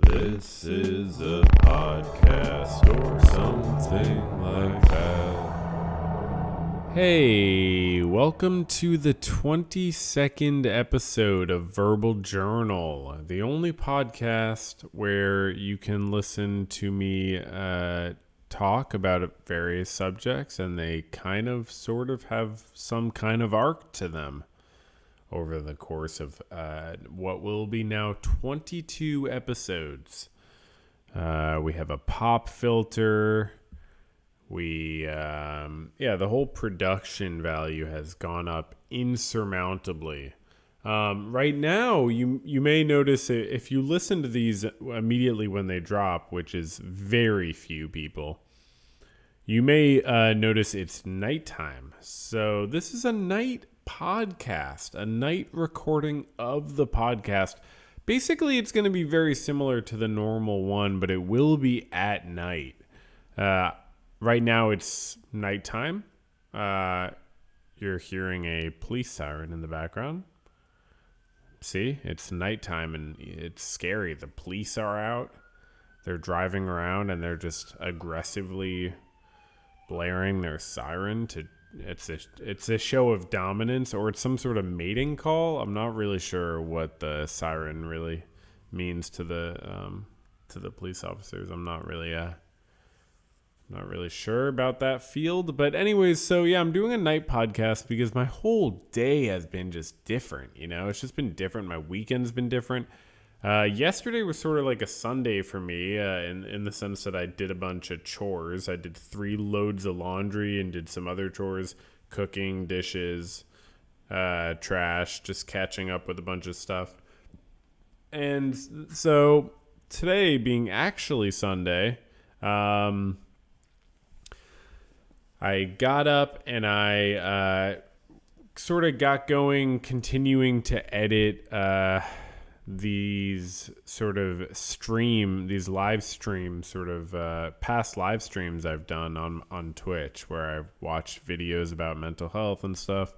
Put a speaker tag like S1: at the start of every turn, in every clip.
S1: This is a podcast or something like that. Hey, welcome to the 22nd episode of Verbal Journal, the only podcast where you can listen to me talk about various subjects and they kind of sort of have some kind of arc to them over the course of what will be now 22 episodes. We have a pop filter. The whole production value has gone up insurmountably. Right now, you may notice if you listen to these immediately when they drop, which is very few people, you may notice it's nighttime. So this is a night podcast, a night recording of the podcast. Basically, it's going to be very similar to the normal one, but it will be at night. Right now, it's nighttime. You're hearing a police siren in the background. See, it's nighttime and it's scary. The police are out. They're driving around and they're just aggressively blaring their siren to It's a show of dominance, or it's some sort of mating call. I'm not really sure what the siren really means to the police officers. I'm not really sure about that field. But anyways, so yeah, I'm doing a night podcast because my whole day has been just different. It's just been different. My weekend's been different. Yesterday was sort of like a Sunday for me in the sense that I did a bunch of chores. I did 3 loads of laundry and did some other chores, cooking, dishes, trash, just catching up with a bunch of stuff. And so today being actually Sunday, I got up and I sort of got going, continuing to edit these live streams, past live streams I've done on Twitch, where I've watched videos about mental health and stuff.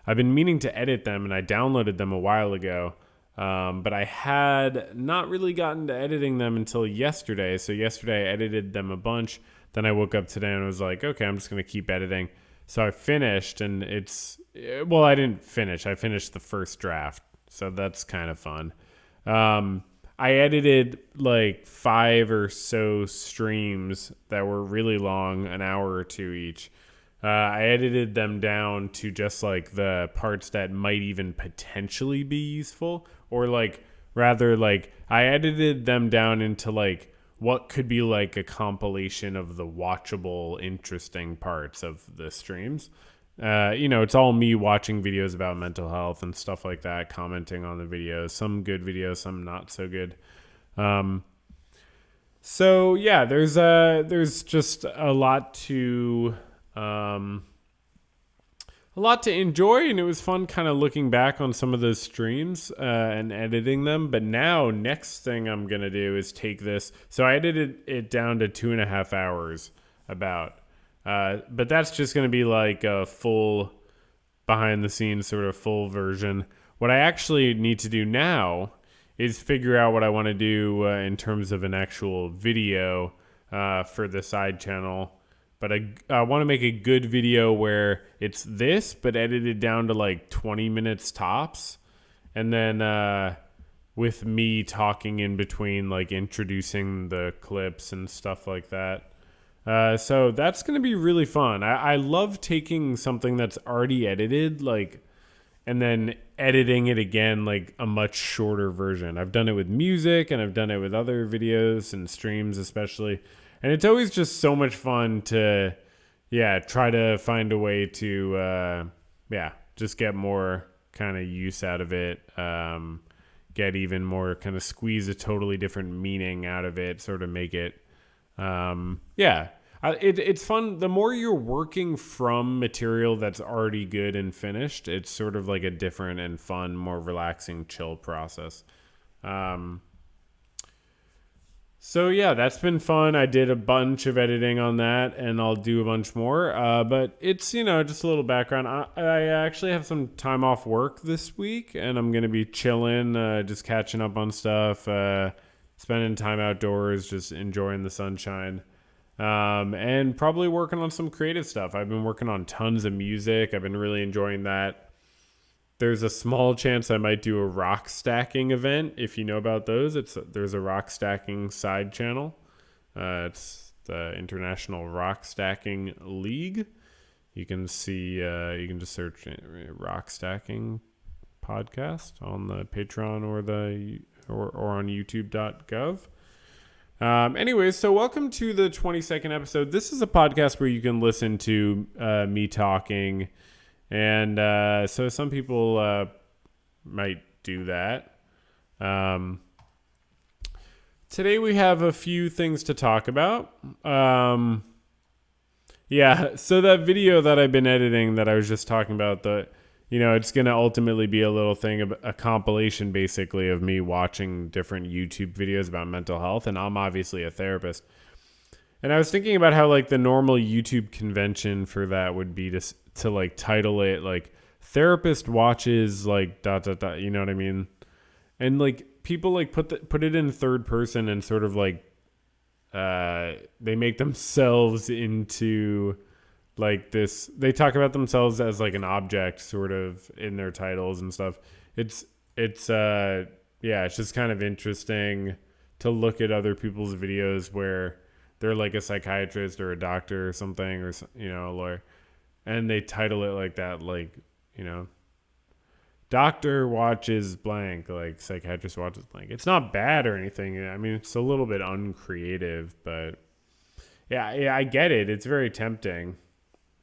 S1: I've been meaning to edit them and I downloaded them a while ago, but I had not really gotten to editing them until yesterday. So yesterday I edited them a bunch. Then I woke up today and was like, okay, I'm just going to keep editing. So I finished and I didn't finish. I finished the first draft. So that's kind of fun. I edited like 5 or so streams that were really long, an hour or 2 each. I edited them down to just like the parts that might even potentially be useful, or I edited them down into like what could be like a compilation of the watchable, interesting parts of the streams. It's all me watching videos about mental health and stuff like that, commenting on the videos, some good videos, some not so good. So yeah, there's just a lot to enjoy, and it was fun kind of looking back on some of those streams, and editing them. But now next thing I'm going to do is take this. So I edited it down to 2.5 hours about. But that's just going to be like a full behind the scenes sort of full version. What I actually need to do now is figure out what I want to do in terms of an actual video for the side channel. But I want to make a good video where it's this, but edited down to like 20 minutes tops. And then with me talking in between, like introducing the clips and stuff like that. So that's going to be really fun. I love taking something that's already edited, and then editing it again, like a much shorter version. I've done it with music and I've done it with other videos and streams especially. And it's always just so much fun to, try to find a way to, just get more kind of use out of it. Get even more, kind of squeeze a totally different meaning out of it, sort of make it, it's fun. The more you're working from material that's already good and finished, it's sort of like a different and fun, more relaxing, chill process. So yeah, that's been fun. I did a bunch of editing on that, and I'll do a bunch more. But it's, just a little background. I actually have some time off work this week, and I'm going to be chilling, just catching up on stuff, spending time outdoors, just enjoying the sunshine. And probably working on some creative stuff. I've been working on tons of music. I've been really enjoying that. There's a small chance I might do a rock stacking event. If you know about those, there's a rock stacking side channel. It's the International Rock Stacking League. You can see, you can just search rock stacking podcast on the Patreon or on youtube.gov. Anyways, so welcome to the 22nd episode. This is a podcast where you can listen to me talking. And so some people might do that. Today we have a few things to talk about. Yeah, so that video that I've been editing that I was just talking about, it's going to ultimately be a little thing, a compilation basically of me watching different YouTube videos about mental health. And I'm obviously a therapist. And I was thinking about how like the normal YouTube convention for that would be to like title it like therapist watches like ... you know what I mean? And like people like put it in third person and sort of like they make themselves into like this. They talk about themselves as like an object sort of in their titles and stuff. It's just kind of interesting to look at other people's videos where they're like a psychiatrist or a doctor or something, or, a lawyer, and they title it like that, like, doctor watches blank, like psychiatrist watches blank. It's not bad or anything. I mean, it's a little bit uncreative, but yeah, I get it. It's very tempting.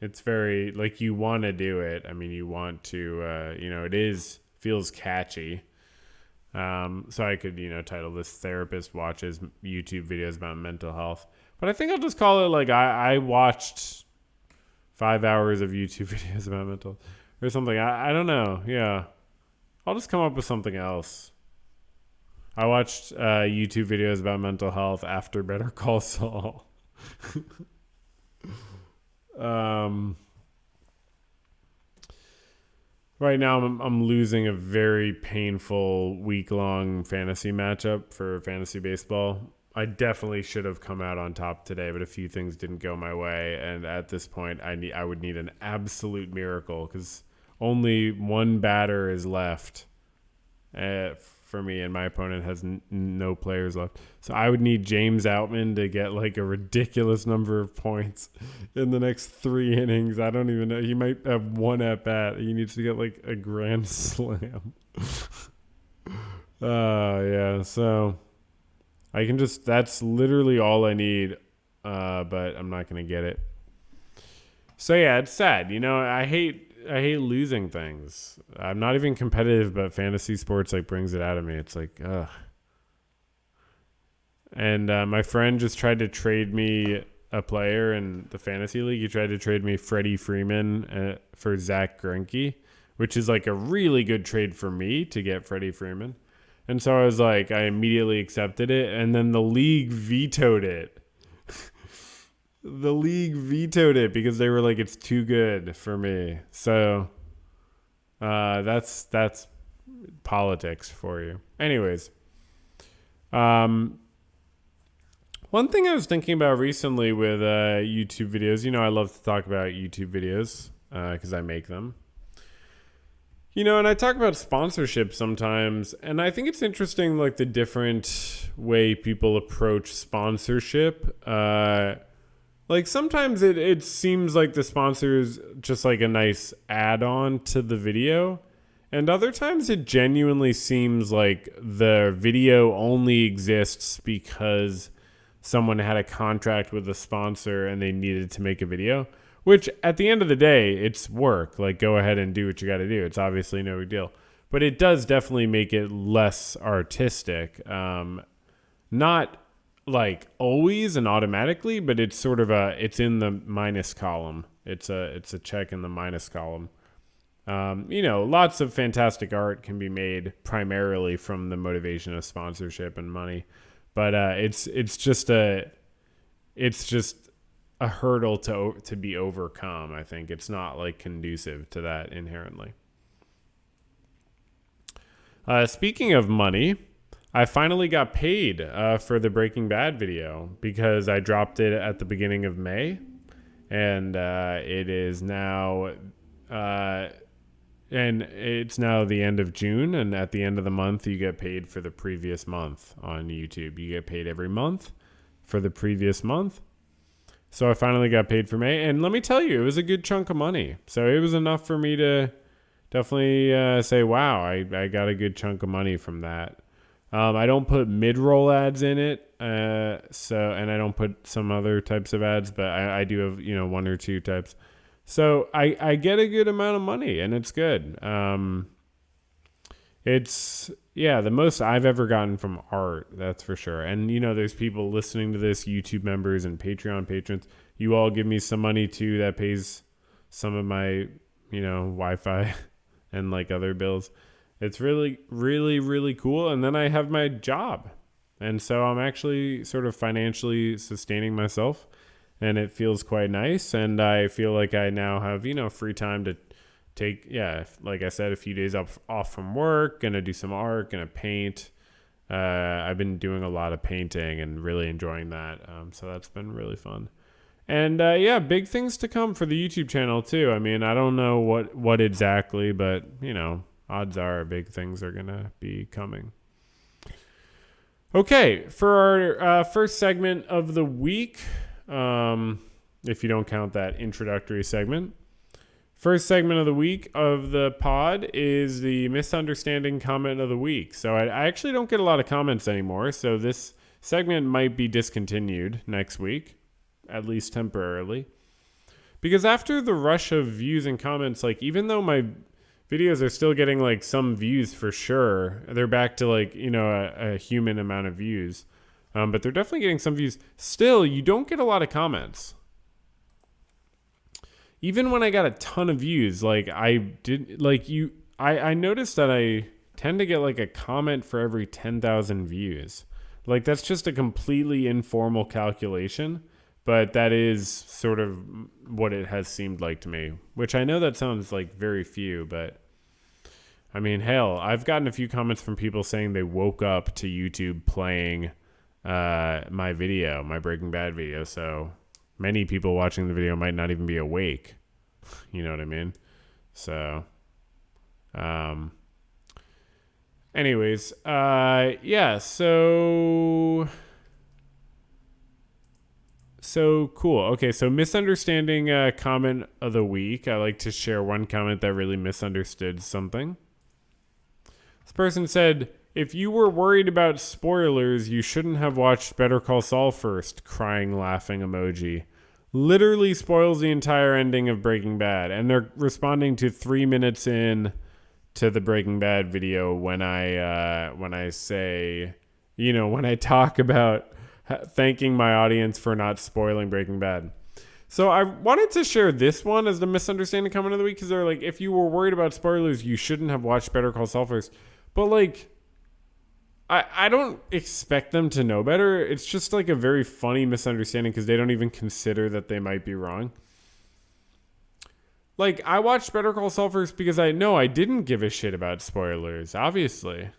S1: It's very, like, you want to do it. I mean, you want to, feels catchy. So I could, title this therapist watches YouTube videos about mental health. But I think I'll just call it like I watched 5 hours of YouTube videos about mental or something. I don't know. Yeah. I'll just come up with something else. I watched YouTube videos about mental health after Better Call Saul. Right now I'm losing a very painful week-long fantasy matchup for fantasy baseball. I definitely should have come out on top today, but a few things didn't go my way, and at this point I would need an absolute miracle because only one batter is left for me, and my opponent has no players left. So I would need James Outman to get like a ridiculous number of points in the next 3 innings. I don't even know. He might have one at bat. He needs to get like a grand slam. Yeah. So I can that's literally all I need. But I'm not going to get it. So yeah, it's sad. I hate losing things. I'm not even competitive, but fantasy sports like brings it out of me. It's like, ugh. And my friend just tried to trade me a player in the fantasy league. He tried to trade me Freddie Freeman for Zach Greinke, which is like a really good trade for me to get Freddie Freeman. And so I was like, I immediately accepted it, and then the league vetoed it. The league vetoed it because they were like, it's too good for me. So that's politics for you. Anyways, one thing I was thinking about recently with YouTube videos, I love to talk about YouTube videos because I make them. And I talk about sponsorship sometimes, and I think it's interesting, like the different way people approach sponsorship. Like sometimes it seems like the sponsor is just like a nice add-on to the video. And other times it genuinely seems like the video only exists because someone had a contract with a sponsor and they needed to make a video. Which at the end of the day, it's work. Like go ahead and do what you got to do. It's obviously no big deal. But it does definitely make it less artistic. Not like always and automatically, but it's sort of it's in the minus column. It's a check in the minus column. Lots of fantastic art can be made primarily from the motivation of sponsorship and money, but it's just a hurdle to be overcome. I think it's not like conducive to that inherently. Speaking of money, I finally got paid for the Breaking Bad video because I dropped it at the beginning of May, and it is now and it's now the end of June, and at the end of the month you get paid for the previous month on YouTube. You get paid every month for the previous month. So I finally got paid for May, and let me tell you, it was a good chunk of money. So it was enough for me to definitely say, wow, I got a good chunk of money from that. I don't put mid-roll ads in it, and I don't put some other types of ads, but I do have, one or two types. So I get a good amount of money, and it's good. It's, the most I've ever gotten from art, that's for sure. And, there's people listening to this, YouTube members and Patreon patrons. You all give me some money, too, that pays some of my, Wi-Fi and, other bills. It's really, really, really cool. And then I have my job. And so I'm actually sort of financially sustaining myself. And it feels quite nice. And I feel like I now have, free time to take, like I said, a few days off from work. Gonna do some art, gonna paint. I've been doing a lot of painting and really enjoying that. So that's been really fun. And big things to come for the YouTube channel too. I mean, I don't know what exactly, but, odds are big things are going to be coming. Okay, for our first segment of the week, if you don't count that introductory segment, first segment of the week of the pod is the misunderstanding comment of the week. So I actually don't get a lot of comments anymore, so this segment might be discontinued next week, at least temporarily. Because after the rush of views and comments, even though my videos are still getting some views for sure, they're back to a human amount of views, but they're definitely getting some views. Still, you don't get a lot of comments. Even when I got a ton of views, I noticed that I tend to get a comment for every 10,000 views. That's just a completely informal calculation, but that is sort of what it has seemed like to me, which I know that sounds very few, but I mean, hell, I've gotten a few comments from people saying they woke up to YouTube playing my video, my Breaking Bad video. So many people watching the video might not even be awake. You know what I mean? So, anyways, So cool. Okay, so misunderstanding comment of the week. I like to share one comment that really misunderstood something. This person said, if you were worried about spoilers, you shouldn't have watched Better Call Saul first. Crying, laughing emoji. Literally spoils the entire ending of Breaking Bad. And they're responding to 3 minutes in to the Breaking Bad video when I say, when I talk about thanking my audience for not spoiling Breaking Bad. So I wanted to share this one as the misunderstanding comment of the week, because they're if you were worried about spoilers, you shouldn't have watched Better Call Saul first. But I don't expect them to know better. It's just a very funny misunderstanding because they don't even consider that they might be wrong. I watched Better Call Saul first because I didn't give a shit about spoilers, obviously.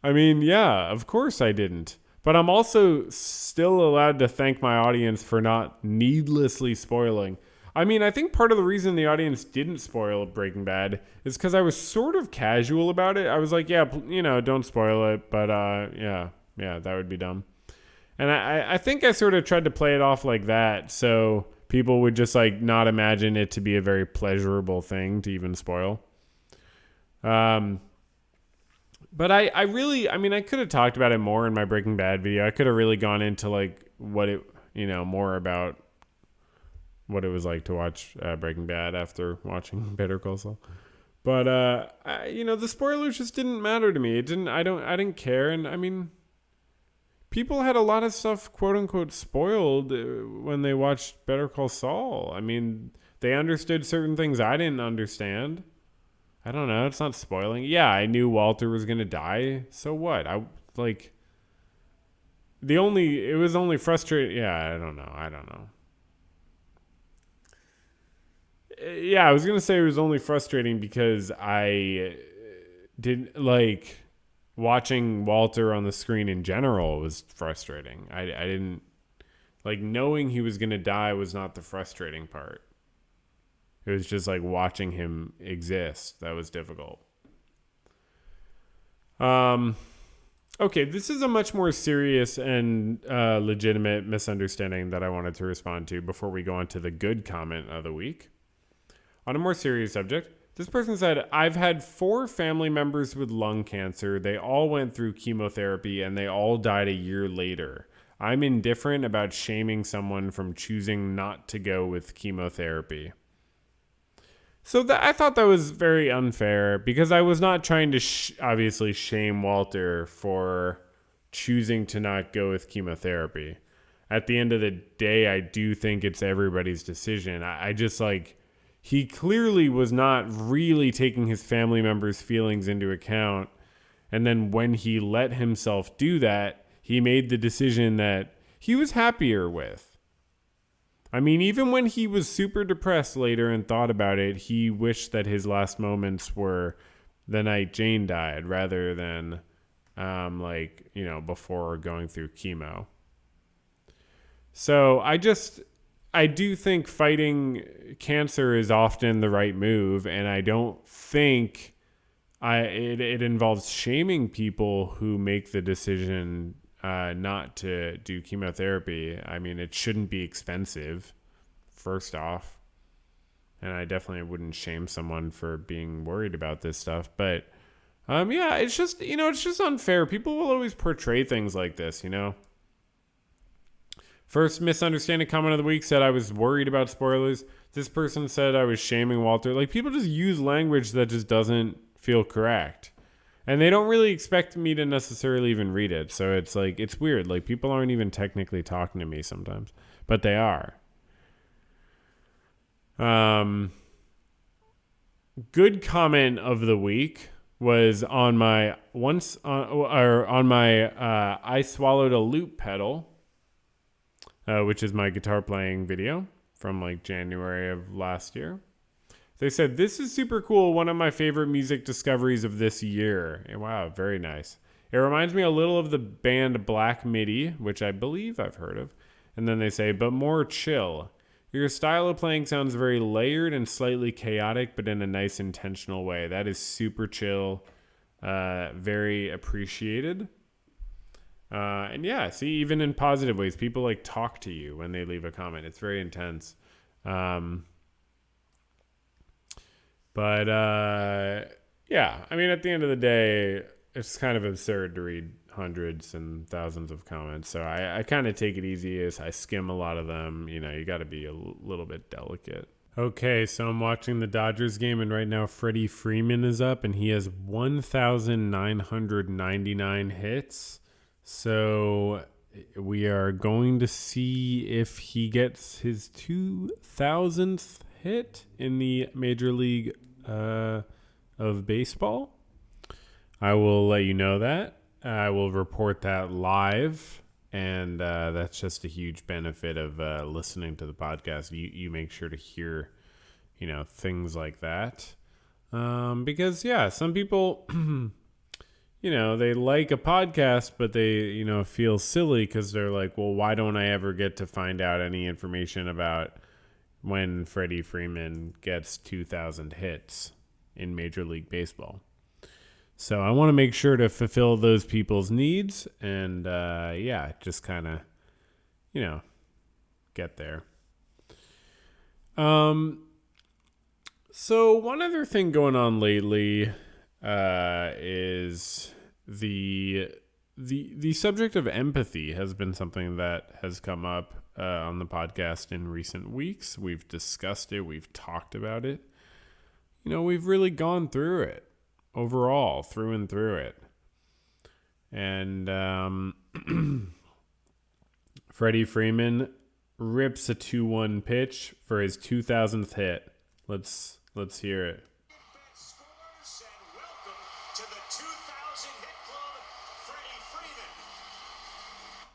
S1: I mean, yeah, of course I didn't. But I'm also still allowed to thank my audience for not needlessly spoiling. I mean, I think part of the reason the audience didn't spoil Breaking Bad is because I was sort of casual about it. I was like, yeah, don't spoil it. But yeah, that would be dumb. And I think I sort of tried to play it off like that, so people would just not imagine it to be a very pleasurable thing to even spoil. But I could have talked about it more in my Breaking Bad video. I could have really gone into what it, more about what it was like to watch Breaking Bad after watching Better Call Saul. But the spoilers just didn't matter to me. I didn't care. And I mean, people had a lot of stuff, quote unquote, spoiled when they watched Better Call Saul. I mean, they understood certain things I didn't understand. I don't know. It's not spoiling. Yeah, I knew Walter was going to die. So what? It was only frustrating. Yeah, I don't know. Yeah, I was going to say it was only frustrating because I didn't watching Walter on the screen in general was frustrating. I didn't like knowing he was going to die was not the frustrating part. It was just like watching him exist that was difficult. Okay, this is a much more serious and legitimate misunderstanding that I wanted to respond to before we go on to the good comment of the week. On a more serious subject, this person said, I've had 4 family members with lung cancer. They all went through chemotherapy and they all died a year later. I'm indifferent about shaming someone from choosing not to go with chemotherapy. So I thought that was very unfair because I was not trying to obviously shame Walter for choosing to not go with chemotherapy. At the end of the day, I do think it's everybody's decision. I just like, he clearly was not really taking his family members' feelings into account. And then when he let himself do that, he made the decision that he was happier with. I mean, even when he was super depressed later and thought about it, he wished that his last moments were the night Jane died rather than before going through chemo. So I do think fighting cancer is often the right move, and I don't think it involves shaming people who make the decision not to do chemotherapy. I mean, it shouldn't be expensive, first off. And I definitely wouldn't shame someone for being worried about this stuff. But, it's just, it's just unfair. People will always portray things like this, First misunderstanding comment of the week said I was worried about spoilers. This person said I was shaming Walter. Like, people just use language that just doesn't feel correct. And they don't really expect me to necessarily even read it. So it's like, it's weird. Like, people aren't even technically talking to me sometimes, but they are. Good comment of the week was on my I swallowed a loop pedal, which is my guitar playing video from like January of last year. They said, this is super cool. One of my favorite music discoveries of this year. And wow, very nice. It reminds me a little of the band Black Midi, which I believe I've heard of. And then they say, but more chill. Your style of playing sounds very layered and slightly chaotic, but in a nice intentional way. That is super chill. Very appreciated. And yeah, see, even in positive ways, people like talk to you when they leave a comment. It's very intense. But yeah, I mean, at the end of the day, it's kind of absurd to read hundreds and thousands of comments. So I kind of take it easy as I skim a lot of them. You got to be a little bit delicate. Okay, so I'm watching the Dodgers game, and right now Freddie Freeman is up, and he has 1,999 hits. So we are going to see if he gets his 2,000th hit in the Major League of Baseball. I will let you know that. I will report that live, and that's just a huge benefit of listening to the podcast. You make sure to hear, things like that, because some people, they like a podcast, but they feel silly because they're like, well, why don't I ever get to find out any information about when Freddie Freeman gets 2,000 hits in Major League Baseball? So I want to make sure to fulfill those people's needs and, just kind of, get there. So one other thing going on lately is the subject of empathy has been something that has come up on the podcast in recent weeks. We've discussed it. We've talked about it. We've really gone through it overall, through and through it. And Freddie Freeman rips a 2-1 pitch for his 2,000th hit. Let's hear it.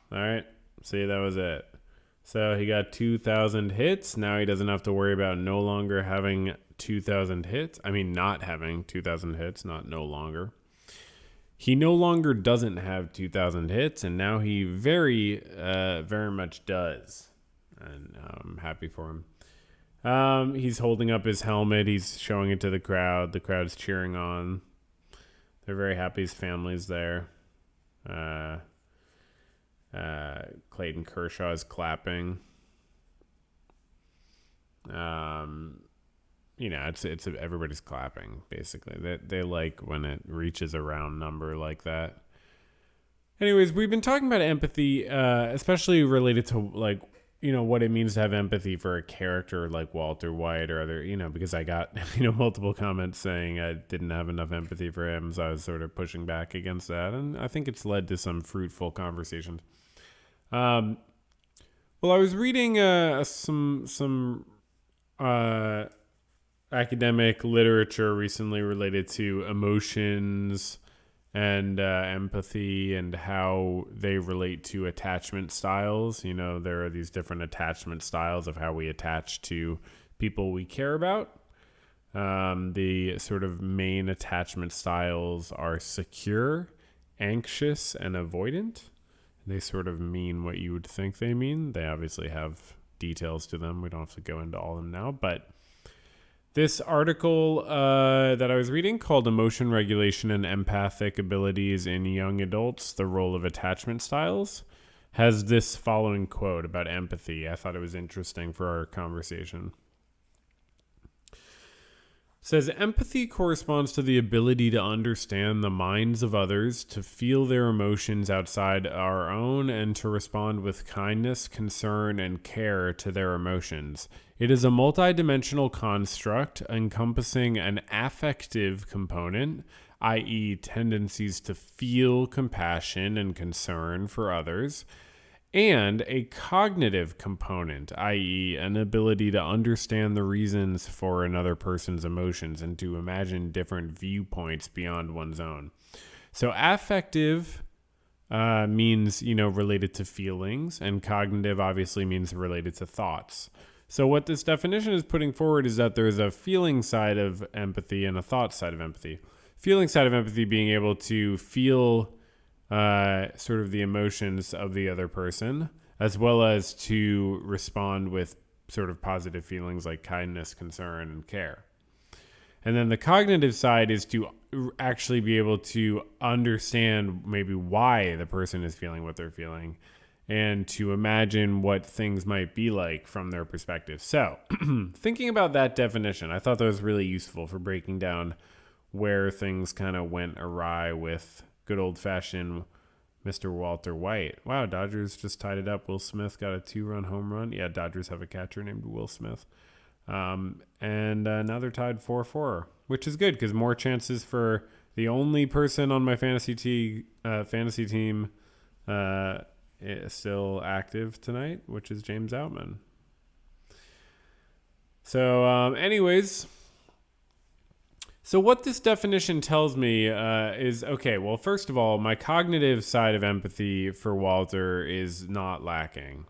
S1: All right. See, that was it. So he got 2,000 hits. Now he doesn't have to worry about no longer having 2,000 hits. I mean, not having 2,000 hits, not no longer. he no longer doesn't have 2,000 hits, and now he very much does. And I'm happy for him. He's holding up his helmet. He's showing it to the crowd. The crowd's cheering on. They're very happy his family's there. Clayton Kershaw is clapping. It's everybody's clapping basically. They like when it reaches a round number like that. Anyways, we've been talking about empathy, especially related to what it means to have empathy for a character like Walter White or other, because I got, multiple comments saying I didn't have enough empathy for him. So I was sort of pushing back against that. And I think it's led to some fruitful conversations. Well, I was reading some academic literature recently related to emotions and empathy and how they relate to attachment styles. There are these different attachment styles of how we attach to people we care about. The sort of main attachment styles are secure, anxious, and avoidant. They sort of mean what you would think they mean. They obviously have details to them. We don't have to go into all of them now, but this article that I was reading called Emotion Regulation and Empathic Abilities in Young Adults, The Role of Attachment Styles, has this following quote about empathy. I thought it was interesting for our conversation. It says, empathy corresponds to the ability to understand the minds of others, to feel their emotions outside our own, and to respond with kindness, concern, and care to their emotions. It is a multidimensional construct encompassing an affective component, i.e., tendencies to feel compassion and concern for others, and a cognitive component, i.e., an ability to understand the reasons for another person's emotions and to imagine different viewpoints beyond one's own. So affective means, related to feelings, and cognitive obviously means related to thoughts. So what this definition is putting forward is that there's a feeling side of empathy and a thought side of empathy. Feeling side of empathy being able to feel sort of the emotions of the other person, as well as to respond with sort of positive feelings like kindness, concern, and care. And then the cognitive side is to actually be able to understand maybe why the person is feeling what they're feeling and to imagine what things might be like from their perspective. So thinking about that definition, I thought that was really useful for breaking down where things kind of went awry with good old-fashioned Mr. Walter White. Wow, Dodgers just tied it up. Will Smith got a 2-run home run. Yeah, Dodgers have a catcher named Will Smith. And now they're tied 4-4, which is good because more chances for the only person on my fantasy team is still active tonight, which is James Outman. So anyways... So what this definition tells me is, okay, well, first of all, my cognitive side of empathy for Walter is not lacking.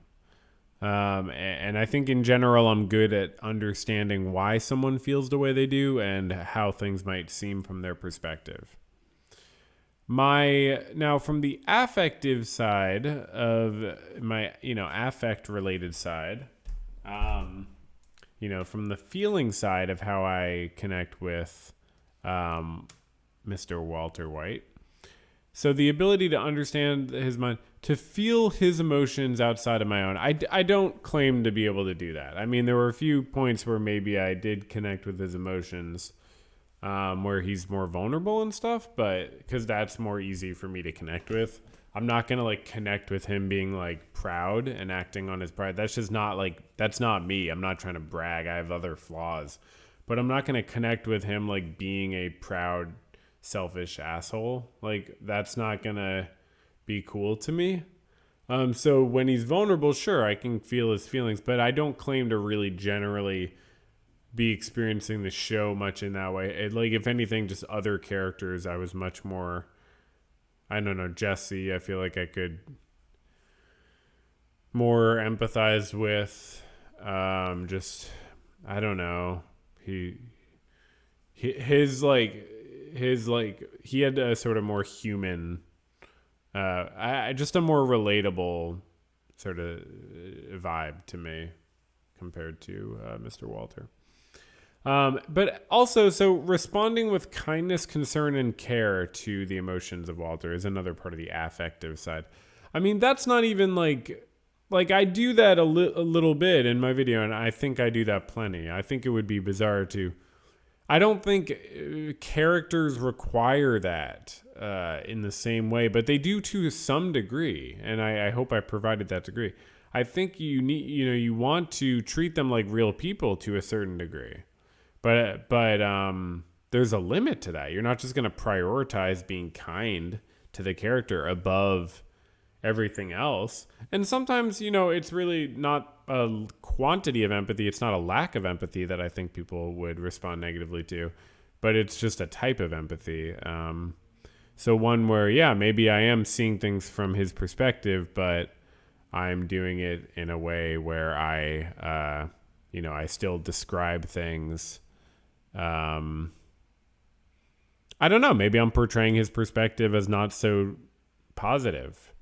S1: And I think in general, I'm good at understanding why someone feels the way they do and how things might seem from their perspective. Now from the affective side of my, affect related side, from the feeling side of how I connect with Mr. Walter White. So the ability to understand his mind, to feel his emotions outside of my own. I don't claim to be able to do that. I mean, there were a few points where maybe I did connect with his emotions, where he's more vulnerable and stuff, but because that's more easy for me to connect with. I'm not going to connect with him being proud and acting on his pride. That's just not that's not me. I'm not trying to brag. I have other flaws. But I'm not going to connect with him being a proud, selfish asshole. That's not going to be cool to me. So when he's vulnerable, sure, I can feel his feelings, but I don't claim to really generally be experiencing the show much in that way. If anything, just other characters, I was much more, I don't know, Jesse, I feel like I could more empathize with, I don't know. His his like he had a sort of more human, just a more relatable sort of vibe to me compared to Mr. Walter. But also, so responding with kindness, concern, and care to the emotions of Walter is another part of the affective side. I mean, that's not even like I do that a little bit in my video, and I think I do that plenty. I think it would be bizarre to. I don't think characters require that in the same way, but they do to some degree, and I hope I provided that degree. I think you want to treat them like real people to a certain degree. But there's a limit to that. You're not just going to prioritize being kind to the character above everything else. And sometimes, it's really not a quantity of empathy. It's not a lack of empathy that I think people would respond negatively to, but it's just a type of empathy. So one where, maybe I am seeing things from his perspective, but I'm doing it in a way where I still describe things. I don't know. Maybe I'm portraying his perspective as not so positive,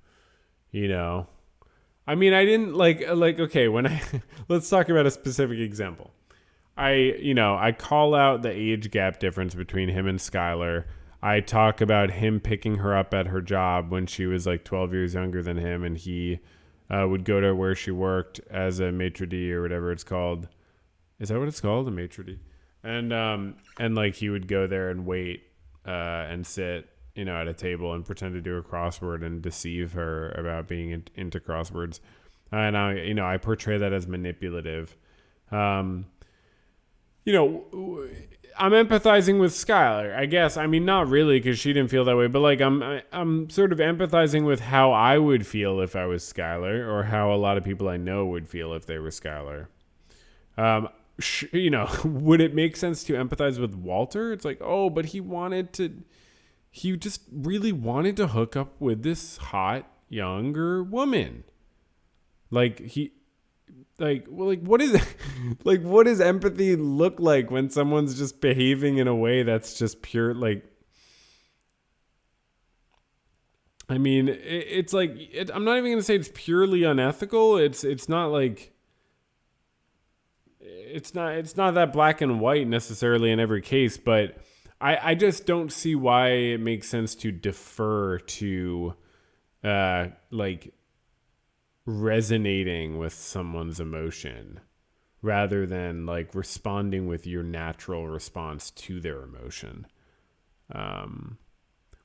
S1: I mean, I didn't okay, when let's talk about a specific example. I call out the age gap difference between him and Skylar. I talk about him picking her up at her job when she was like 12 years younger than him, and he would go to where she worked as a maitre d' or whatever it's called. Is that what it's called? A maitre d'? And like he would go there and wait and sit, at a table and pretend to do a crossword and deceive her about being into crosswords. And I portray that as manipulative. I'm empathizing with Skylar, I guess. I mean, not really, because she didn't feel that way, but like I'm sort of empathizing with how I would feel if I was Skylar, or how a lot of people I know would feel if they were Skylar. Would it make sense to empathize with Walter? It's like, oh, but he just really wanted to hook up with this hot younger woman. What does empathy look like when someone's just behaving in a way that's just pure, I mean, it's like, I'm not even going to say it's purely unethical. It's not like, it's not that black and white necessarily in every case, but I just don't see why it makes sense to defer to resonating with someone's emotion rather than like responding with your natural response to their emotion,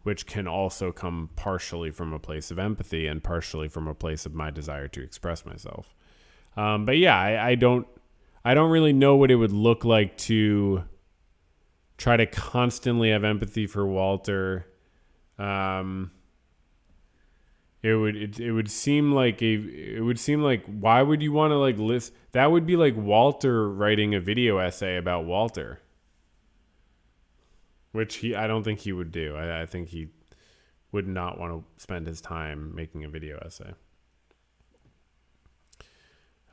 S1: which can also come partially from a place of empathy and partially from a place of my desire to express myself. But yeah, I don't really know what it would look like to try to constantly have empathy for Walter. It would seem like why would you want to like list? That would be like Walter writing a video essay about Walter, which I don't think he would do. I think he would not want to spend his time making a video essay.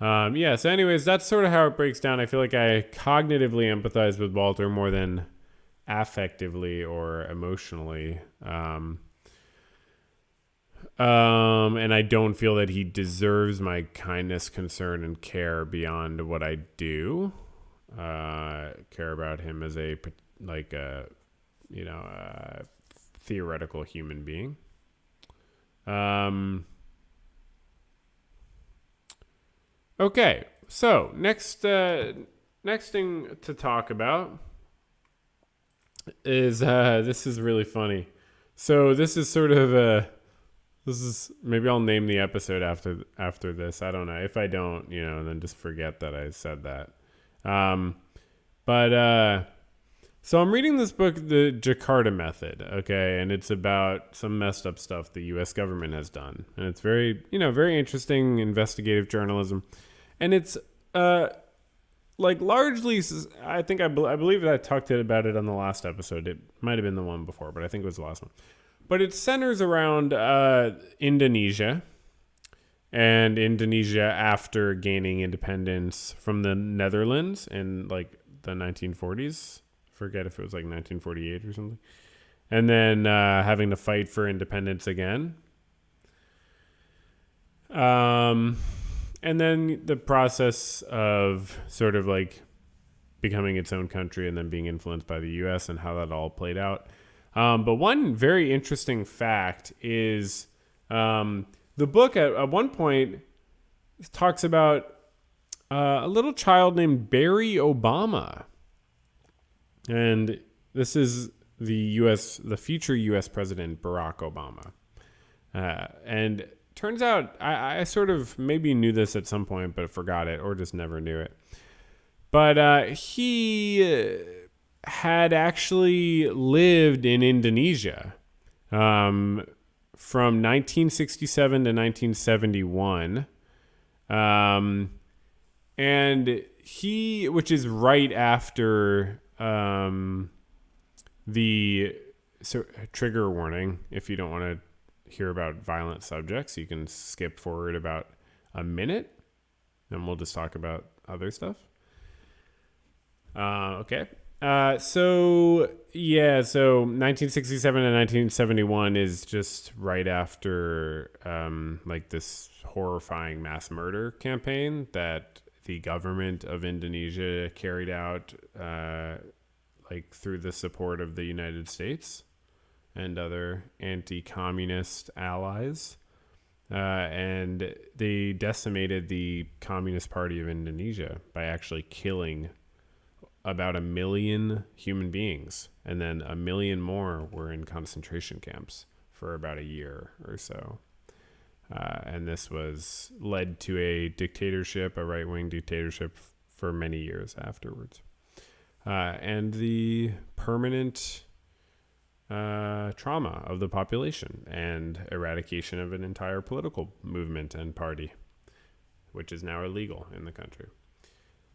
S1: So anyways, that's sort of how it breaks down. I feel like I cognitively empathize with Walter more than affectively or emotionally. And I don't feel that he deserves my kindness, concern, and care beyond what I do. Care about him as a theoretical human being. Okay, so next thing to talk about is this is really funny. So this is sort of maybe I'll name the episode after this. I don't know. If I don't, then just forget that I said that. So I'm reading this book, The Jakarta Method, okay, and it's about some messed up stuff the U.S. government has done, and it's very, very interesting investigative journalism, and it's largely, I believe that I talked about it on the last episode. It might have been the one before, but I think it was the last one. But it centers around Indonesia, and Indonesia after gaining independence from the Netherlands in the 1940s. forget if it was like 1948 or something. And then having to fight for independence again. And then the process of sort of like becoming its own country and then being influenced by the U.S. and how that all played out. But one very interesting fact is the book at one point talks about a little child named Barry Obama. And this is the future U.S. President, Barack Obama. And turns out I sort of maybe knew this at some point, but forgot it or just never knew it. But he had actually lived in Indonesia from 1967 to 1971. And which is right after trigger warning. If you don't want to hear about violent subjects, you can skip forward about a minute and we'll just talk about other stuff. Okay. So 1967 and 1971 is just right after like this horrifying mass murder campaign that the government of Indonesia carried out like through the support of the United States and other anti-communist allies. And they decimated the Communist Party of Indonesia by actually killing about 1 million human beings. And then 1 million more were in concentration camps for about a year or so. And this was led to a dictatorship, a right-wing dictatorship for many years afterwards. And the permanent trauma of the population and eradication of an entire political movement and party, which is now illegal in the country.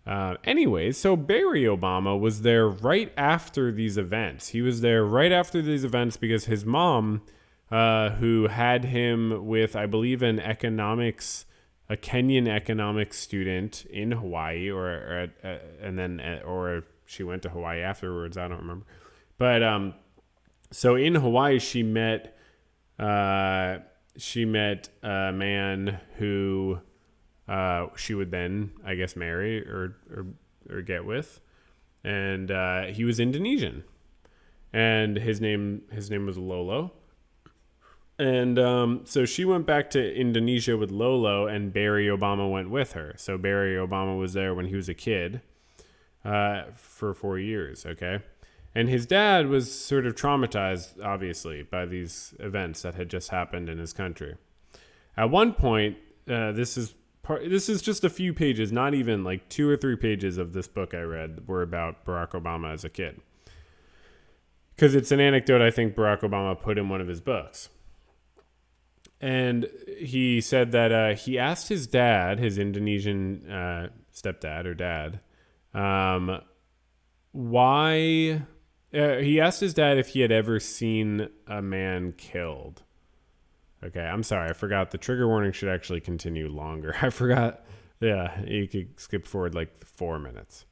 S1: Anyways, so Barry Obama was there right after these events. He was there right after these events because his mom, who had him with, I believe, a Kenyan economics student in Hawaii, or she went to Hawaii afterwards. I don't remember. But so in Hawaii, she met a man who she would then, I guess, marry or get with, and he was Indonesian, and his name was Lolo. And so she went back to Indonesia with Lolo, and Barry Obama went with her. So Barry Obama was there when he was a kid for 4 years, okay? And his dad was sort of traumatized, obviously, by these events that had just happened in his country. At one point, this is just a few pages, not even like 2 or 3 pages of this book I read were about Barack Obama as a kid. Because it's an anecdote I think Barack Obama put in one of his books. And he said that he asked his dad, his Indonesian stepdad or dad, why... he asked his dad if he had ever seen a man killed. Okay, I'm sorry. I forgot. The trigger warning should actually continue longer. I forgot. Yeah, you could skip forward like 4 minutes.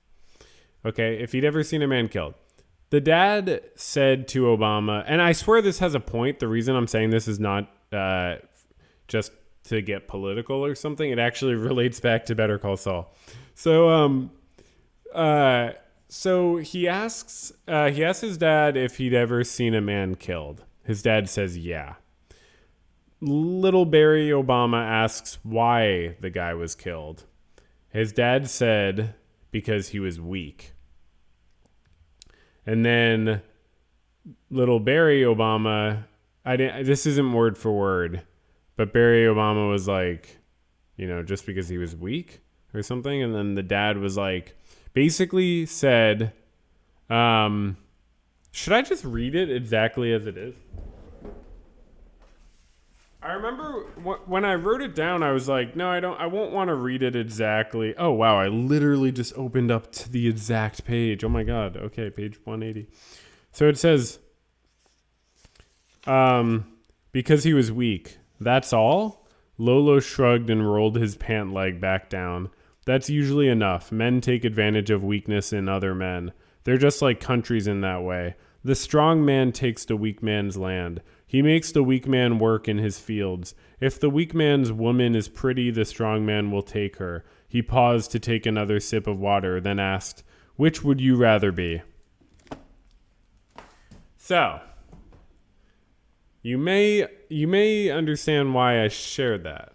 S1: Okay, if he'd ever seen a man killed. The dad said to Obama, and I swear this has a point. The reason I'm saying this is not just to get political or something. It actually relates back to Better Call Saul. So he asks his dad if he'd ever seen a man killed. His dad says, yeah. Little Barry Obama asks why the guy was killed. His dad said because he was weak. And then little Barry Obama, this isn't word for word, but Barry Obama was like, just because he was weak or something. And then the dad was like, basically said, should I just read it exactly as it is? I remember when I wrote it down, I was like, no, I won't want to read it exactly. Oh, wow. I literally just opened up to the exact page. Oh my God. Okay. Page 180. So it says, because he was weak, that's all. Lolo shrugged and rolled his pant leg back down. That's usually enough. Men take advantage of weakness in other men. They're just like countries in that way. The strong man takes the weak man's land. He makes the weak man work in his fields. If the weak man's woman is pretty, the strong man will take her. He paused to take another sip of water, then asked, "Which would you rather be?" So, you may understand why I shared that.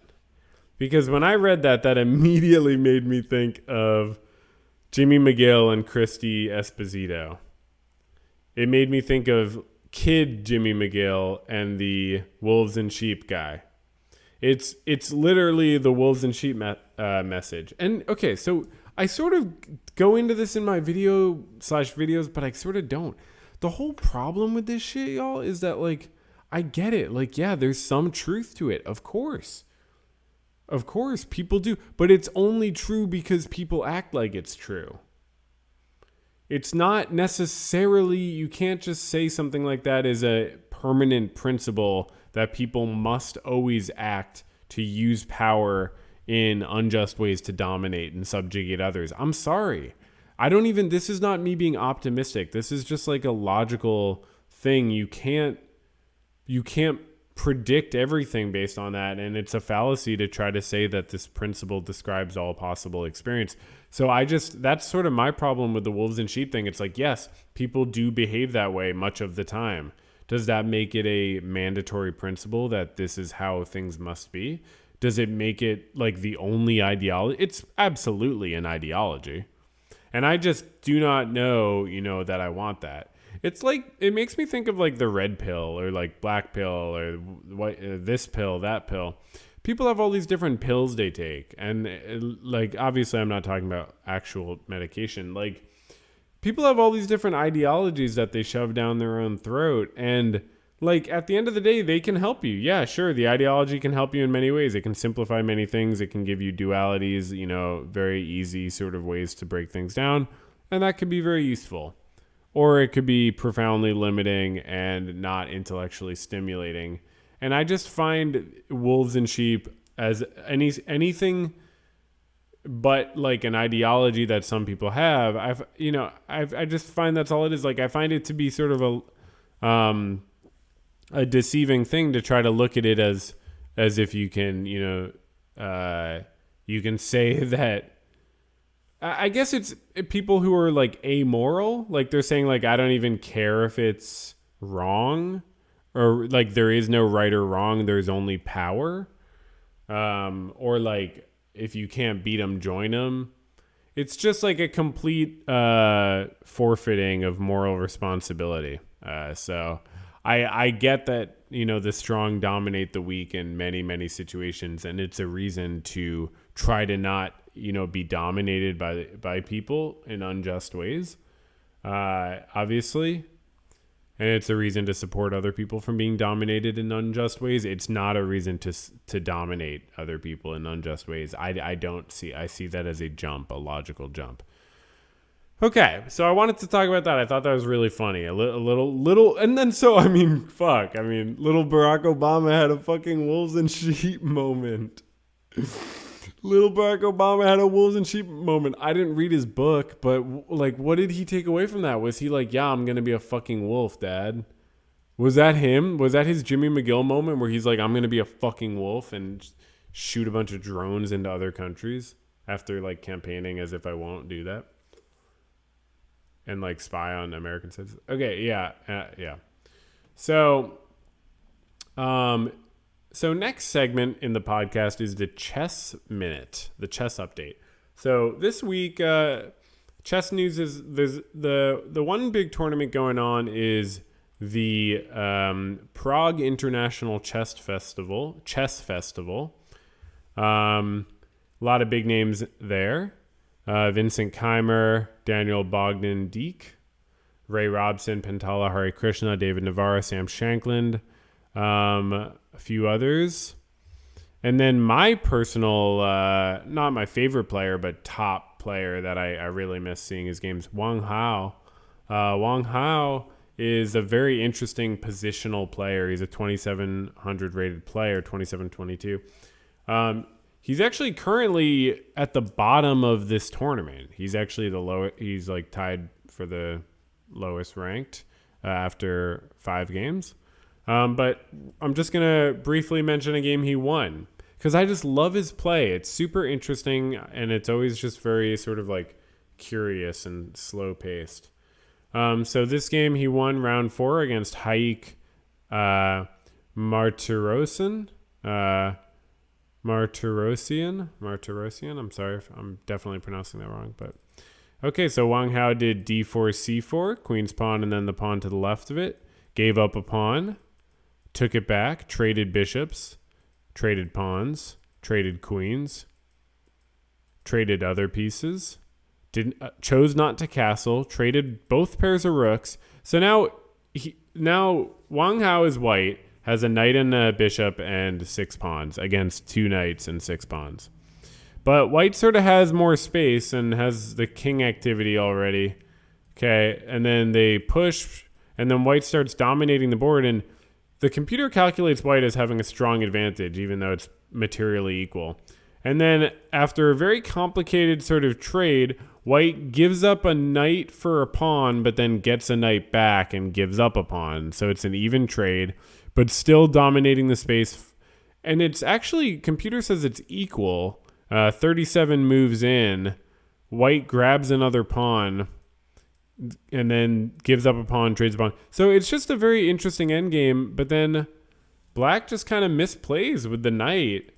S1: Because when I read that, that immediately made me think of Jimmy McGill and Christy Esposito. It made me think of kid Jimmy McGill and the wolves and sheep guy. It's literally the wolves and sheep message. And okay, so I sort of go into this in my videos, but I sort of don't. The whole problem with this shit, y'all, is that like, I get it. Like, yeah, there's some truth to it. Of course. Of course, people do. But it's only true because people act like it's true. It's not necessarily, you can't just say something like that as a permanent principle that people must always act to use power in unjust ways to dominate and subjugate others. I'm sorry. This is not me being optimistic. This is just like a logical thing. You can't predict everything based on that. And it's a fallacy to try to say that this principle describes all possible experience. So that's sort of my problem with the wolves and sheep thing. It's like, yes, people do behave that way much of the time. Does that make it a mandatory principle that this is how things must be? Does it make it like the only ideology? It's absolutely an ideology. And I just do not know, that I want that. It's like, it makes me think of like the red pill or like black pill or what, this pill, that pill. People have all these different pills they take. And like, obviously I'm not talking about actual medication. Like, people have all these different ideologies that they shove down their own throat. And like, at the end of the day, they can help you. Yeah, sure. The ideology can help you in many ways. It can simplify many things. It can give you dualities, very easy sort of ways to break things down. And that could be very useful. Or it could be profoundly limiting and not intellectually stimulating. And I just find wolves and sheep as anything but like an ideology that some people have. I just find that's all it is. Like, I find it to be sort of a deceiving thing to try to look at it as if you can, you can say that. I guess it's people who are like amoral, like they're saying like, I don't even care if it's wrong, or like there is no right or wrong, there's only power, or like if you can't beat them, join them. It's just like a complete forfeiting of moral responsibility. So I get that, the strong dominate the weak in many, many situations, and it's a reason to try to not be dominated by people in unjust ways, obviously. And it's a reason to support other people from being dominated in unjust ways. It's not a reason to dominate other people in unjust ways. I see that as a logical jump. Okay, so I wanted to talk about that. I thought that was really funny. Little, and then little Barack Obama had a fucking wolves and sheep moment. Little Barack Obama had a wolves and sheep moment. I didn't read his book, but like, what did he take away from that? Was he like, yeah, I'm going to be a fucking wolf, Dad? Was that him? Was that his Jimmy McGill moment where he's like, I'm going to be a fucking wolf and shoot a bunch of drones into other countries after like campaigning as if I won't do that? And like spy on American citizens? Okay, yeah. So next segment in the podcast is the chess minute, the chess update. So this week, chess news is there's the one big tournament going on is the Prague International Chess Festival. A lot of big names there. Vincent Keimer, Daniel Bogdan-Dijk, Ray Robson, Pentala Hari Krishna, David Navarro, Sam Shankland, a few others. And then my personal, not my favorite player, but top player that I really miss seeing his games, Wang Hao. Wang Hao is a very interesting positional player. He's a 2,700 rated player, 2722. He's actually currently at the bottom of this tournament. He's actually he's like tied for the lowest ranked after 5 games. But I'm just going to briefly mention a game he won because I just love his play. It's super interesting, and it's always just very sort of like curious and slow paced. So this game he won round 4 against Haik Martirosyan. Martirosyan. I'm sorry if I'm definitely pronouncing that wrong, but okay. So Wang Hao did d4, c4, queen's pawn, and then the pawn to the left of it. Gave up a pawn, took it back, traded bishops, traded pawns, traded queens, traded other pieces. Chose not to castle, traded both pairs of rooks. So now Wang Hao is white, has a knight and a bishop and 6 pawns against 2 knights and 6 pawns. But white sort of has more space and has the king activity already. Okay, and then they push, and then white starts dominating the board, and the computer calculates white as having a strong advantage, even though it's materially equal. And then after a very complicated sort of trade, white gives up a knight for a pawn, but then gets a knight back and gives up a pawn. So it's an even trade, but still dominating the space. And it's actually, computer says it's equal. 37 moves in. White grabs another pawn and then gives up a pawn, trades a pawn. So it's just a very interesting endgame, but then black just kind of misplays with the knight.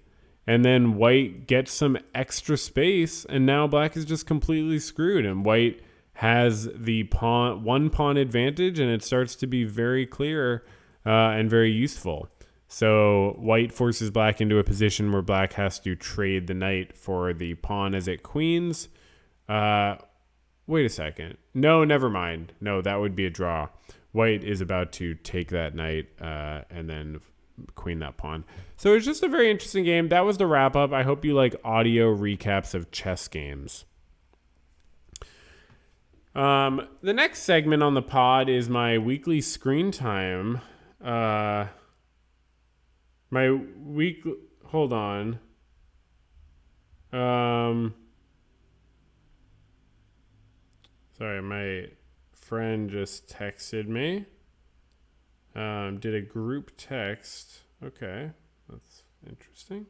S1: And then white gets some extra space, and now black is just completely screwed. And white has the one pawn advantage, and it starts to be very clear and very useful. So white forces black into a position where black has to trade the knight for the pawn as it queens. Wait a second. No, never mind. No, that would be a draw. White is about to take that knight and then queen that pawn. So it's just a very interesting game. That was the wrap up. I hope you like audio recaps of chess games. The next segment on the pod is my weekly screen time. Hold on. Sorry, my friend just texted me. Did a group text. Okay, that's interesting.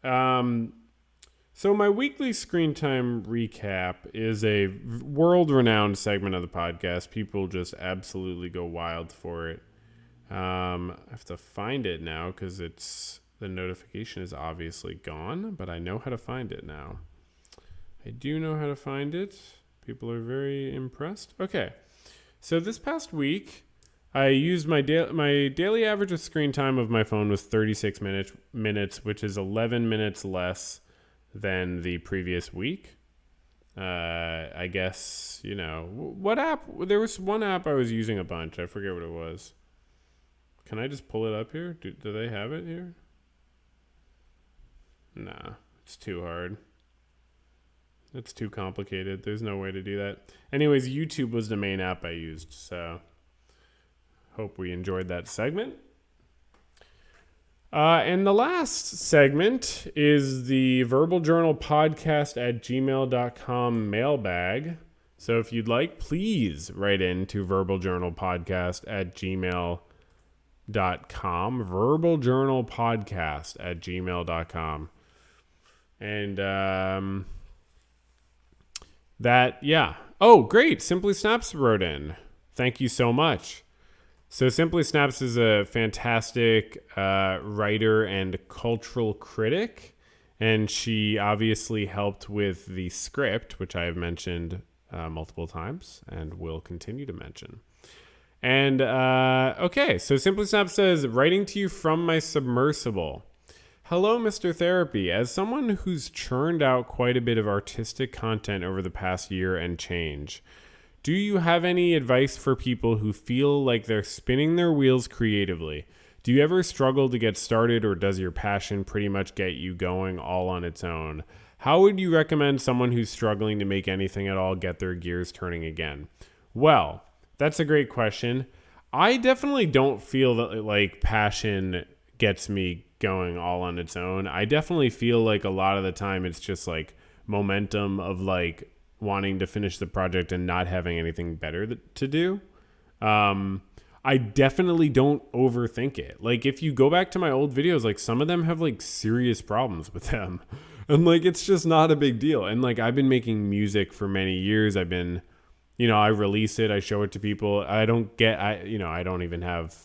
S1: So my weekly screen time recap is a world-renowned segment of the podcast. People just absolutely go wild for it. I have to find it now because the notification is obviously gone, but I know how to find it now. I do know how to find it. People are very impressed. Okay, so this past week, I used my daily average of screen time of my phone was 36 minutes, which is 11 minutes less than the previous week. I guess, what app? There was one app I was using a bunch. I forget what it was. Can I just pull it up here? Do they have it here? Nah, it's too hard. It's too complicated. There's no way to do that. Anyways, YouTube was the main app I used, so hope we enjoyed that segment. And the last segment is the Verbal Journal Podcast at gmail.com mailbag. So if you'd like, please write in to Verbal Journal Podcast at gmail.com. Verbal Journal Podcast at gmail.com. And Oh, great. Simply Snaps wrote in. Thank you so much. So Simply Snaps is a fantastic writer and cultural critic, and she obviously helped with the script, which I have mentioned multiple times and will continue to mention. And okay, so Simply Snaps says, writing to you from my submersible. Hello, Mr. Therapy. As someone who's churned out quite a bit of artistic content over the past year and change, do you have any advice for people who feel like they're spinning their wheels creatively? Do you ever struggle to get started, or does your passion pretty much get you going all on its own? How would you recommend someone who's struggling to make anything at all get their gears turning again? Well, that's a great question. I definitely don't feel that like passion gets me going all on its own. I definitely feel like a lot of the time it's just like momentum of like wanting to finish the project and not having anything better to do. I definitely don't overthink it. Like if you go back to my old videos, like some of them have like serious problems with them. And like it's just not a big deal. And like I've been making music for many years. I've been, I release it, I show it to people. I don't even have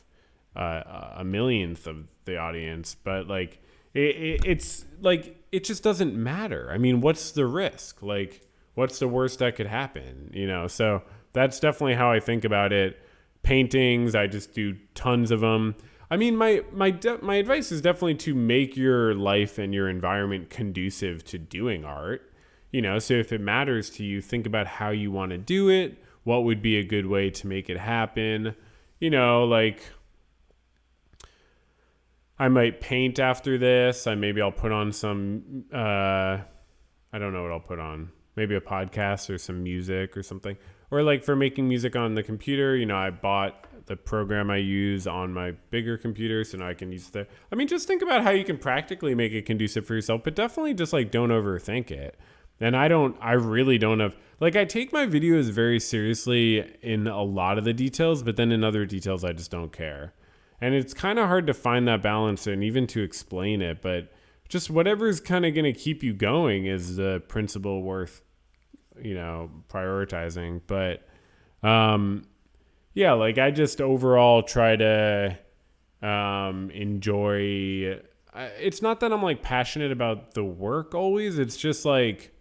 S1: a millionth of the audience, but like it's like it just doesn't matter. I mean, what's the risk? Like what's the worst that could happen? So that's definitely how I think about it. Paintings, I just do tons of them. I mean, my advice is definitely to make your life and your environment conducive to doing art. So if it matters to you, think about how you want to do it. What would be a good way to make it happen? Like I might paint after this. I'll put on some, I don't know what I'll put on. Maybe a podcast or some music or something. Or like for making music on the computer, I bought the program I use on my bigger computer, so now I can use the. I mean, just think about how you can practically make it conducive for yourself, but definitely just like don't overthink it. And I really don't have, like I take my videos very seriously in a lot of the details, but then in other details, I just don't care. And it's kind of hard to find that balance and even to explain it, but just whatever's kind of going to keep you going is the principle worth, prioritizing. But, yeah, like I just overall try to, enjoy, it's not that I'm like passionate about the work always. It's just like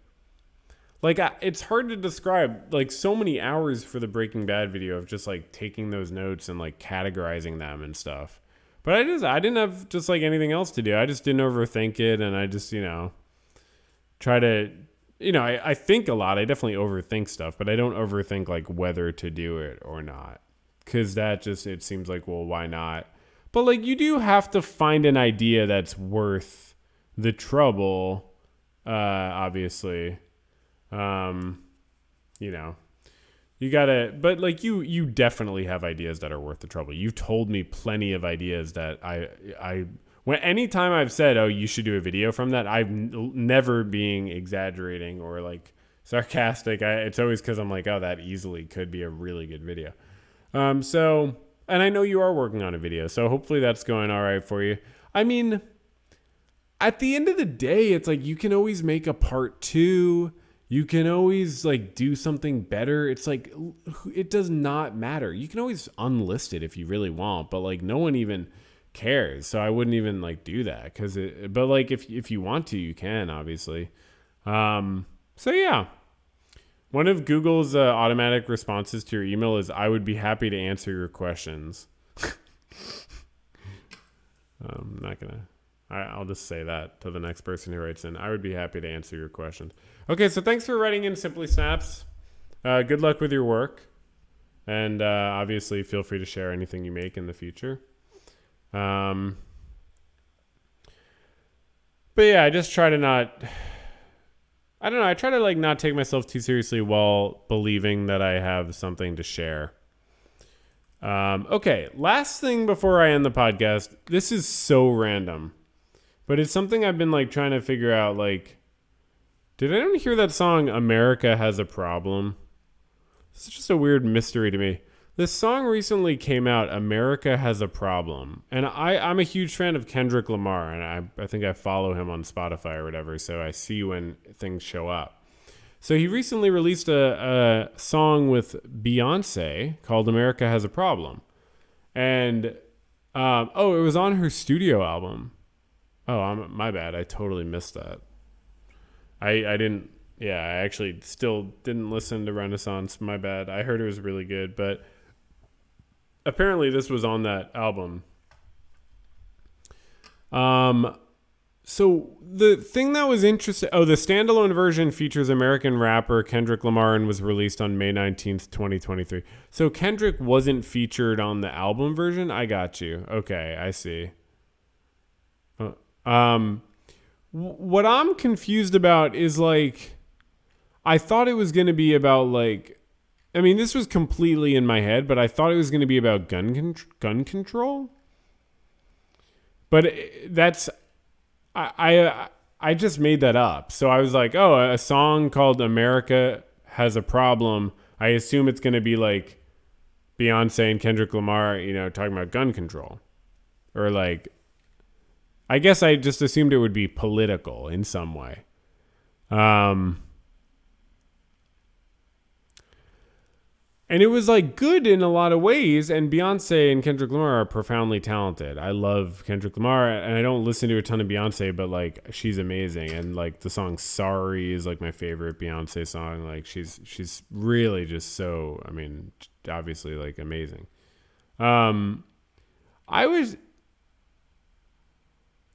S1: it's hard to describe, like so many hours for the Breaking Bad video of just like taking those notes and like categorizing them and stuff. But I didn't have just like anything else to do. I just didn't overthink it. And I just, try to, I think a lot. I definitely overthink stuff, but I don't overthink like whether to do it or not. Cause that just, it seems like, well, why not? But like you do have to find an idea that's worth the trouble, obviously. You gotta, but like you definitely have ideas that are worth the trouble. You've told me plenty of ideas that anytime I've said, oh, you should do a video from that, I've never being exaggerating or like sarcastic. It's always cause I'm like, oh, that easily could be a really good video. And I know you are working on a video, so hopefully that's going all right for you. I mean, at the end of the day, it's like, you can always make a part 2. You can always like do something better. It's like, it does not matter. You can always unlist it if you really want, but like no one even cares. So I wouldn't even like do that but like if you want to, you can obviously. So yeah, one of Google's automatic responses to your email is, I would be happy to answer your questions. I'm not going to. I'll just say that to the next person who writes in. I would be happy to answer your questions. Okay, so thanks for writing in Simply Snaps. Good luck with your work. And obviously, feel free to share anything you make in the future. But yeah, I just try to not... I don't know. I try to like not take myself too seriously while believing that I have something to share. Okay, last thing before I end the podcast. This is so random. But it's something I've been like trying to figure out. Like, did anyone hear that song "America Has a Problem"? It's just a weird mystery to me. This song recently came out, "America Has a Problem," and I'm a huge fan of Kendrick Lamar, and I think I follow him on Spotify or whatever, so I see when things show up. So he recently released a song with Beyonce called "America Has a Problem," and it was on her studio album. Oh, my bad. I totally missed that. I didn't. Yeah, I actually still didn't listen to Renaissance. My bad. I heard it was really good, but apparently this was on that album. So the thing that was interesting. Oh, the standalone version features American rapper Kendrick Lamar and was released on May 19th, 2023. So Kendrick wasn't featured on the album version. I got you. Okay, I see. What I'm confused about is like, I thought it was going to be about like, I mean, this was completely in my head, but I thought it was going to be about gun control. But that's, I just made that up. So I was like, oh, a song called "America has a problem, I assume it's going to be like Beyonce and Kendrick Lamar, you know, talking about gun control. Or like, I guess I just assumed it would be political in some way. And it was like good in a lot of ways. And Beyonce and Kendrick Lamar are profoundly talented. I love Kendrick Lamar, and I don't listen to a ton of Beyonce, but like she's amazing. And like the song "Sorry" is like my favorite Beyonce song. Like she's really just so, I mean, obviously like amazing.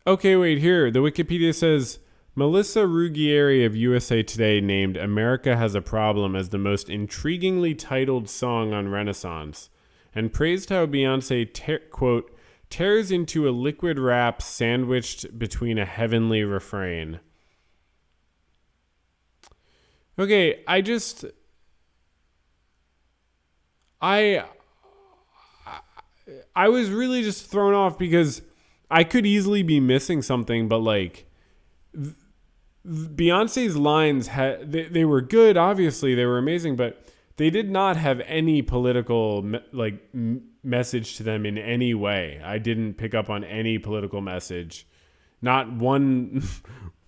S1: Okay, wait, here. The Wikipedia says Melissa Ruggieri of USA Today named "America Has a Problem" as the most intriguingly titled song on Renaissance, and praised how Beyonce, quote, tears into a liquid rap sandwiched between a heavenly refrain. Okay, I was really just thrown off because I could easily be missing something, but like Beyonce's lines they were good, obviously they were amazing, but they did not have any political message to them in any way. I didn't pick up on any political message, not one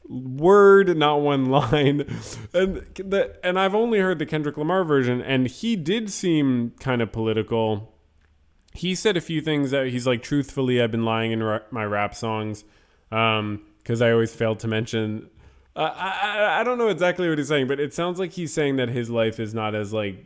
S1: word, not one line. And I've only heard the Kendrick Lamar version, and he did seem kind of political. He said a few things that he's like, truthfully, I've been lying in my rap songs because I always failed to mention. I don't know exactly what he's saying, but it sounds like he's saying that his life is not as like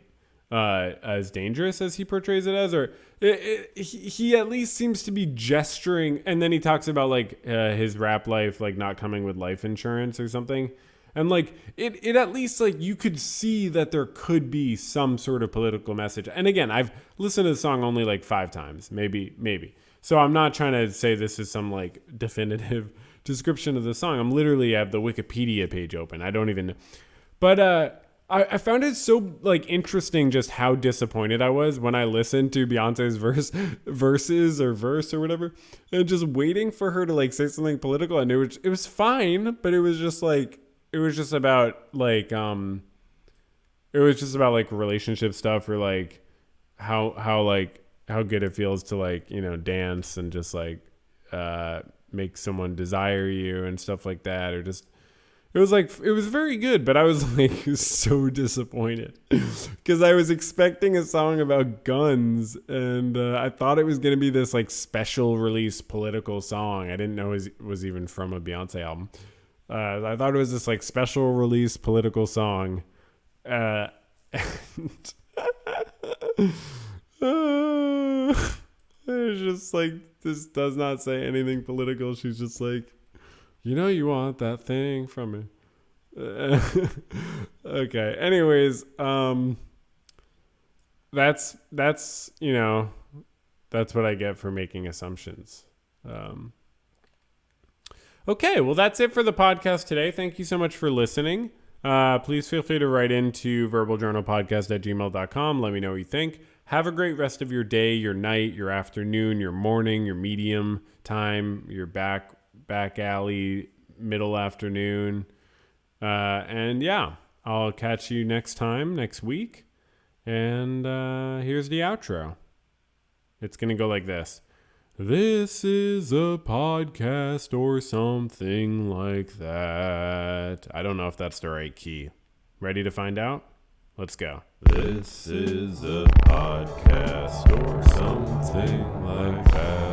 S1: as dangerous as he portrays it as, or he at least seems to be gesturing. And then he talks about like his rap life, like not coming with life insurance or something. And like it at least like you could see that there could be some sort of political message. And again, I've listened to the song only like 5 times, maybe. So I'm not trying to say this is some like definitive description of the song. I'm literally have the Wikipedia page open. I don't even know. But I found it so like interesting just how disappointed I was when I listened to Beyonce's verse or whatever, and just waiting for her to like say something political. And it was fine, but it was just about relationship stuff, or like how good it feels to like, you know, dance and just like make someone desire you and stuff like that, or just it was very good, but I was like so disappointed because I was expecting a song about guns, and I thought it was going to be this like special release political song. I didn't know it was even from a Beyonce album. I thought it was this like special release political song. And it's just like, this does not say anything political. She's just like, you know, you want that thing from me. Okay. Anyways, that's, you know, that's what I get for making assumptions. Okay, well, that's it for the podcast today. Thank you so much for listening. Please feel free to write into verbaljournalpodcast@gmail.com. Let me know what you think. Have a great rest of your day, your night, your afternoon, your morning, your medium time, your back alley, middle afternoon. And yeah, I'll catch you next week. And here's the outro. It's going to go like this. This is a podcast or something like that. I don't know if that's the right key. Ready to find out? Let's go. This is a podcast or something like that.